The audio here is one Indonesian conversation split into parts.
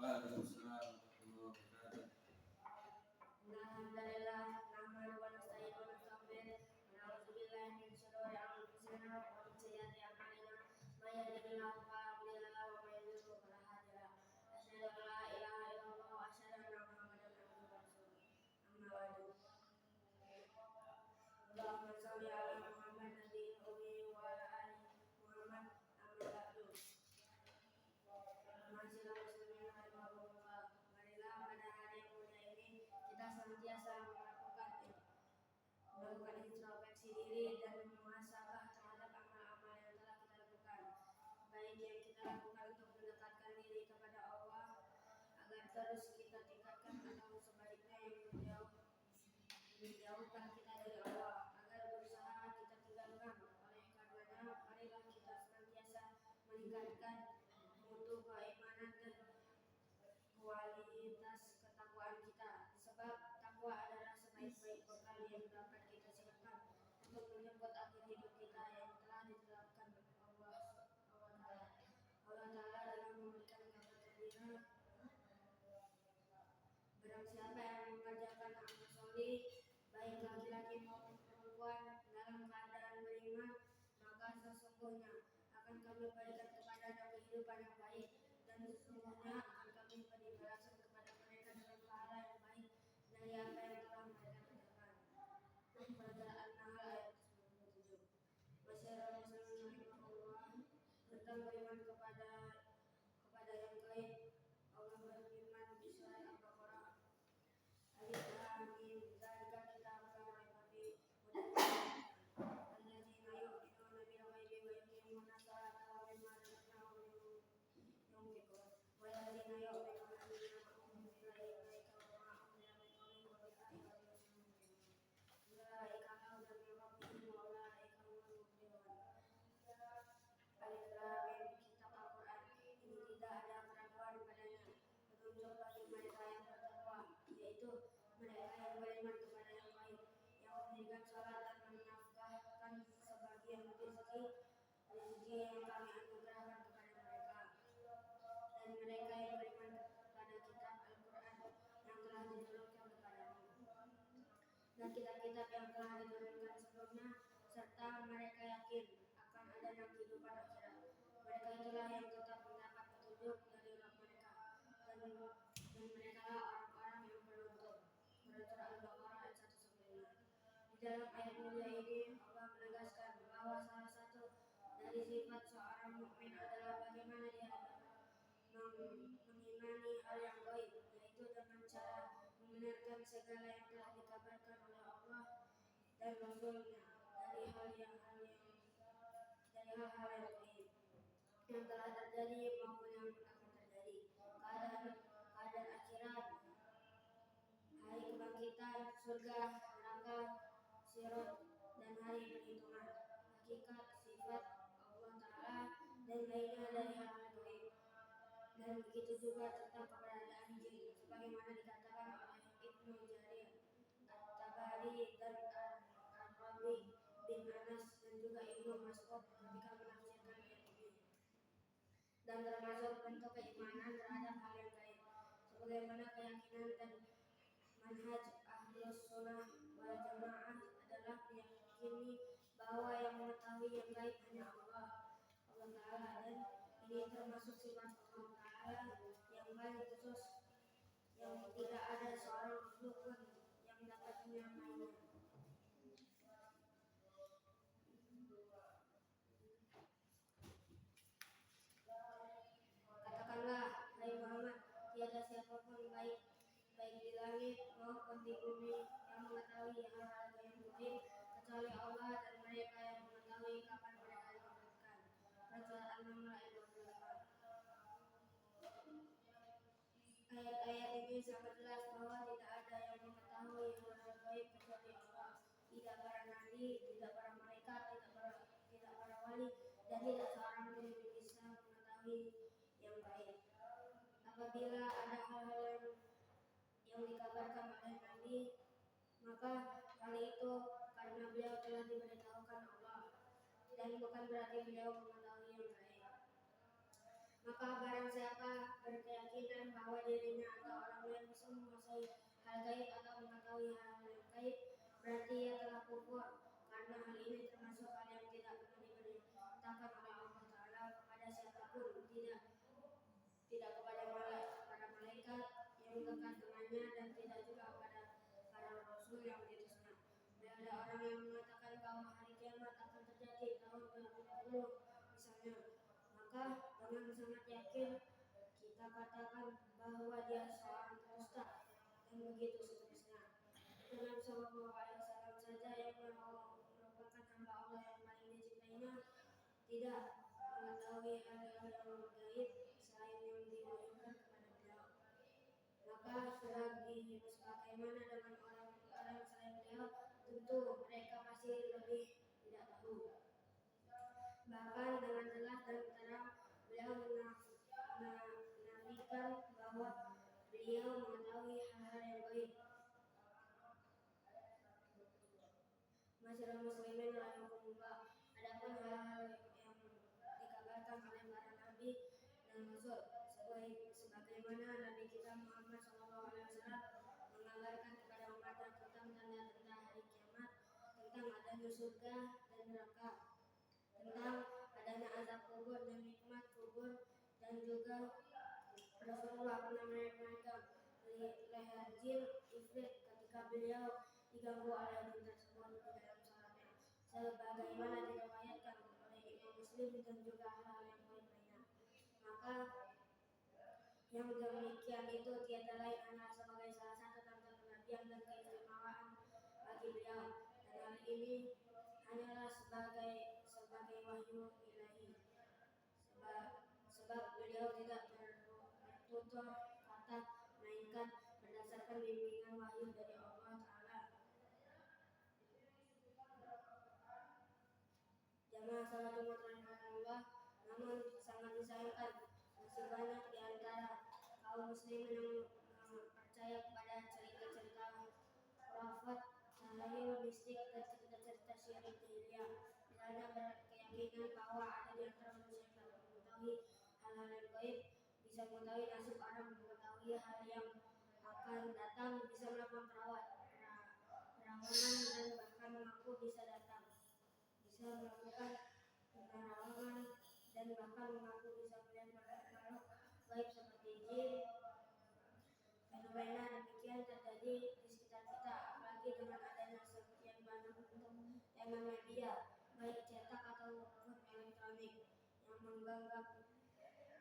Waalaikumsalam warahmatullahi wabarakatuh. Alhamdulillah, nahmaduhu wa nasta'inuhu wa nastaghfiruh wa na'udzu billahi min syururi anfusina wa min sayyiati a'malina. May yahdihillahu fala mudilla lahu wa may yudlil fala hadiya lahu. Asyhadu an la ilaha illallah wa asyhadu anna Muhammadan abduhu wa rasuluh. Amma ba'du. Allahumma shalli ala Muhammad nabiyil ummi wa ala ali Muhammad. Amma ba'du. Masyaallah muslimin rahimahullah. Marilah pada hari yang mulia ini kita senantiasa melakukan introspeksi diri dan muhasabah terhadap amal-amal yang telah kita lakukan, baik yang kita lakukan untuk mendekatkan diri kepada Allah agar terus kita tingkatkan, atau sebaliknya yang menjauhkan kita dari Allah agar berusaha kita tinggalkan. Oleh karenanya, marilah kita senantiasa meningkatkan mutu keimanan dan kualitas ketakwaan kita, sebab takwa adalah sebaik-baik bekal yang dapat kita siapkan untuk menyambut akhir hidup kita yang telah ditetapkan Allah Ta'ala dalam memberikan kabar gembira. Barang siapa yang mengerjakan amal soleh, baik laki-laki maupun perempuan, dalam keadaan beriman, maka sesungguhnya akan kami berikan kepadanya kehidupan yang baik, dan sesungguhnya akan kami beri balasan kepada mereka dengan pahala yang baik dari apa yang telah mereka kerjakan. Pada An-Nahl ayat 97. Masyarakat muslimin rahimahullah, tentang beriman kepada yang gaib, Allah berfirman di surat Al-Baqarah, Alif Lam Mim, dzalika kitabun la raiba fihi alladzina yu'minuna bil ghaibi wa yuqimuna sholata wa mimma razaqnahum yunfiqun walladzina yu'minuna bima unzila ilaika wa ma unzila min qablika wa bil akhirati hum yuqinun ulaika ala hudan min rabbihim wa ulaika humul muflihun. Alif Lam Mim, kitab Al-Quran ini tidak ada keraguan padanya, petunjuk bagi mereka yang bertakwa, yaitu mereka yang beriman kepada yang gaib, yang mendirikan salat dan menafkahkan sebagian rezeki yang kami anugerahkan kepada mereka, dan mereka yang beriman kepada kitab Al-Quran yang telah diturunkan kepadamu dan kitab-kitab yang telah diturunkan sebelumnya, serta mereka yakin akan adanya kehidupan akhirat. Mereka itulah yang tetap mendapat petunjuk dari Rabb mereka, dan mereka lah orang-orang yang beruntung. Surah Al-Baqarah ayat 1-5. Di dalam ayat mulia ini Allah menegaskan bahwa salah satu dari sifat seorang mukmin adalah bagaimana dia mengimani hal yang gaib, yaitu dengan cara membenarkan segala yang telah dikabarkan oleh Allah dan Rasulnya dari hal-hal yang gaib yang telah terjadi maupun yang akan terjadi, keadaan akhirat, hari kebangkitan, surga, neraka, sirat, dan hari perhitungan, hakikat, sifat Allah Ta'ala, dan lainnya dari hal-hal gaib. Dan begitu juga tentang keberadaan jin, sebagaimana dikatakan oleh Ibnu Jarir At-Tabari dan Ar-Rabi bin Anas dan juga Ibnu Mas'ud ketika menafsirkan ayat ini. Dan termasuk bentuk keimanan terhadap hal yang gaib, sebagaimana keyakinan dan manhaj Ahlus Sunnah wal Jamaah adalah meyakini bahwa yang mengetahui yang gaib hanya Allah Ta'ala, dan ini termasuk sifat Allah Ta'ala yang paling khusus yang tidak ada seorang makhluk pun yang dapat menyamainya. Katakanlah, hai Muhammad, tiada siapapun baik di langit maupun di bumi yang mengetahui hal-hal yang gaib kecuali Allah, dan mereka yang mengetahui kapan mereka dibangkitkan. Surah An-Naml ayat 25. Ayat-ayat ini sangat jelas bahwa tidak ada yang mengetahui hal-hal gaib kecuali Allah. Tidak para nabi, tidak para malaikat, tidak para wali, dan tidak seorang pun yang bisa mengetahui yang gaib. Apabila ada hal-hal yang dikabarkan oleh Nabi, maka hal itu karena beliau telah diberitahukan Allah, dan bukan berarti beliau mengetahui yang gaib. Maka barang siapa berkeyakinan bahwa bahwa dirinya atau orang lain bisa menguasai hal gaib atau mengetahui hal yang gaib, berarti ia telah kufur, karena hal ini termasuk hal yang tidak pernah diberitakan oleh Allah Ta'ala kepada siapapun, tidak kepada malaikat yang dekat dengannya, dan tidak juga kepada para rasul yang diutusnya. Dan ada orang yang mengatakan bahwa hari kiamat akan terjadi tahun 2020 misalnya, maka dengan sangat yakin kita katakan bahwa dia seorang pendusta, dan begitu seterusnya. Itu Nabi Sallallahu Alaihi Wasallam saja yang merupakan hamba Allah yang paling dicintainya tidak mengetahui hal-hal yang gaib selain yang diwahyukan kepada beliau. Maka sebagaimana dengan orang-orang selain beliau, tentu mereka pasti lebih tidak tahu. Bahkan dengan jelas dan terang beliau menafikan bahwa beliau mengetahui hal-hal yang gaib. Masyarakat muslimin rahimahumullah, adapun hal-hal yang dikabarkan oleh para nabi dan rasul, sebagaimana Nabi kita Muhammad SAW mengabarkan kepada umatnya tentang tanda-tanda hari kiamat, tentang adanya surga dan neraka, tentang adanya azab kubur dan nikmat kubur, dan juga Rasulullah pernah memegang leher jin ifrit ketika beliau diganggu oleh jin tersebut di dalam salatnya, sebagaimana diriwayatkan oleh Imam Muslim dan juga hal-hal yang lainnya. Maka yang demikian itu tiada lain hanyalah sebagai salah satu tanda kenabian dan keistimewaan bagi beliau, dan hal ini hanyalah sebagai wahyu ilahi, sebab beliau tidak bertutur kata melainkan berdasarkan bimbingan wahyu dari Allah Ta'ala. Jamaah salat Jumat rahimahullah, namun sangat disayangkan masih banyak di antara kaum muslimin yang percaya kepada cerita-cerita khurafat, tahayul mistik, dan cerita-cerita syirik jahiliyah. Misalnya berkeyakinan bahwa ada di antara manusia yang dapat mengetahui hal-hal yang gaib, bisa mengetahui nasib orang, mengetahui hal yang akan datang, bisa melakukan perawanan, dan bahkan mengaku bisa melakukan penerawangan, dan bahkan mengaku bisa melihat makhluk gaib seperti jin. Fenomena demikian terjadi di sekitar kita, apalagi dengan adanya sekian banyak bentuk tayangan media, baik cetak ataupun elektronik,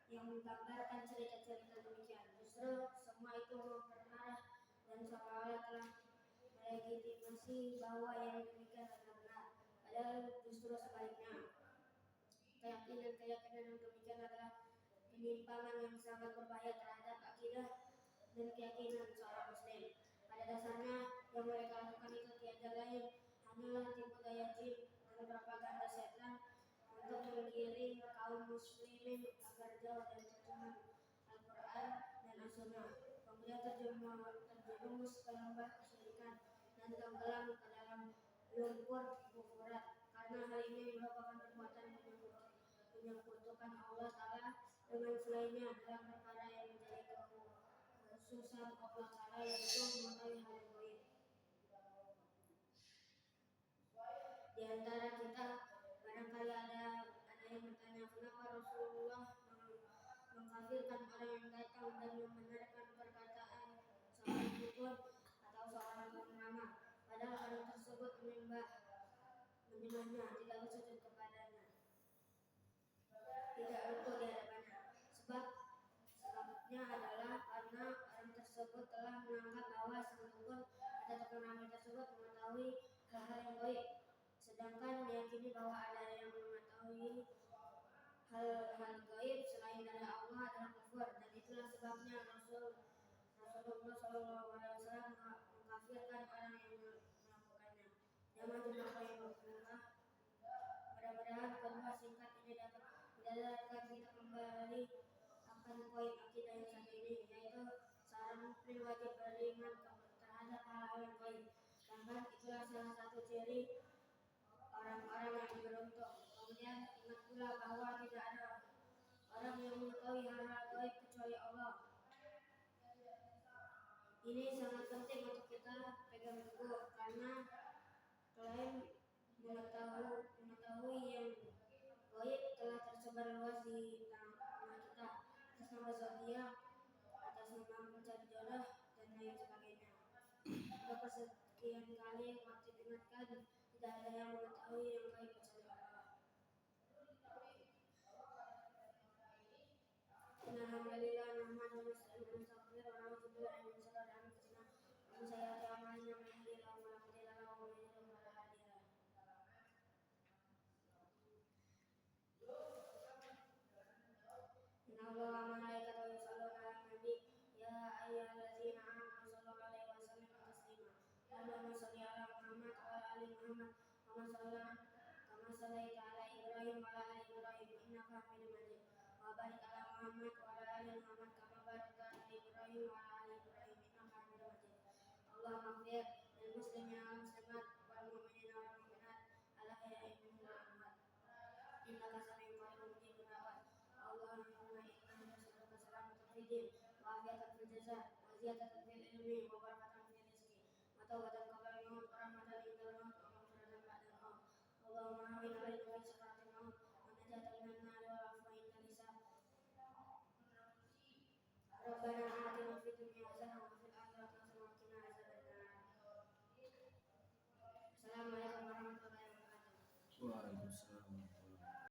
yang menggambarkan cerita-cerita demikian. Justru semua itu memperparah dan seolah-olah telah melegitimasi bahwa yang demikian adalah benar, padahal justru sebaliknya. Keyakinan yang demikian adalah penyimpangan yang sangat berbahaya terhadap akidah dan keyakinan seorang muslim. Pada dasarnya yang mereka lakukan itu tiada lain hanyalah tipu daya jin dan propaganda setan untuk menggiring kaum muslimin agar jauh dari tuntunan Al-Quran dan As-Sunnah, kemudian terjerumus ke lembah kesyirikan dan tenggelam ke dalam lumpur kufurat, karena hal ini merupakan perbuatan menyekutukan Allah Ta'ala dengan selainnya dalam perkara yang menjadi kekhususan Allah Ta'ala, yaitu mengetahui hal yang gaib. Di antara kita barangkali ada yang bertanya, kenapa Rasulullah mengkafirkan orang yang datang dan membenarkan perkataan seorang dukun atau seorang pengamal, padahal orang tersebut menyembahnya, tidak bersujud kepadanya, tidak rukuk di hadapannya. Sebabnya adalah karena orang tersebut telah menganggap bahwa sang dukun atau pengamal tersebut mengetahui hal-hal yang gaib, sedangkan meyakini bahwa ada yang mengetahui hal-hal gaib selain dari Allah adalah kufur, dan itulah sebabnya Rasulullah SAW mengkafirkan orang yang melakukannya. Jamaah Jumat rahimahullah, mudah-mudahan khutbah singkat ini dapat menyadarkan kita kembali akan poin akidah yang satu ini, yaitu seorang mukmin wajib beriman terhadap hal-hal yang gaib. Bahkan itulah salah satu ciri orang-orang yang beruntung. Kemudian ingat pula bahwa tidak ada orang yang mengetahui hal-hal gaib kecuali Allah. Ini sangat penting untuk kita pegang teguh karena klaim mengetahui yang gaib telah tersebar luas di tengah kita atas nama zodiak, atas nama mencari jodoh dan lain sebagainya. Sudah persekian kali umat diingatkan tidak ada yang mengetahui yang gaib kecuali Allah. Alhamdulillah, nahmaduhu wa nasta'inuhu wa na'udzubillahi min shururi anfusina wa min sayyiati a'malina man yahdihillahu fala mudilla lahu wa man yudlil fala hadiya lahu. Inna Allaha wa malaikatahu yusholluna 'alan nabi ya ayyuhallazina amanu shallu 'alaihi wa sallimu taslima. Allahumma shalli 'ala Muhammad wa 'ala ali Muhammad kama shallaita 'ala Ibrahim wa 'ala ali Ibrahim innaka Hamidum Majid. Wa barik 'ala Muhammad wa 'ala ali Muhammad kama barakta 'ala Ibrahim wa 'ala ali Ibrahim innaka Hamidum Majid. Allahumma ighfir lil muslimina wal muslimat wal mu'minina wal mu'minat al ahya'i minhum wal amwat. Innaka sami'un qaribun mujibud da'wat. Allahumma inna nas'aluka salamatal fid din wa afiyatan fil jasad wa ziyadatan fil ilmi wa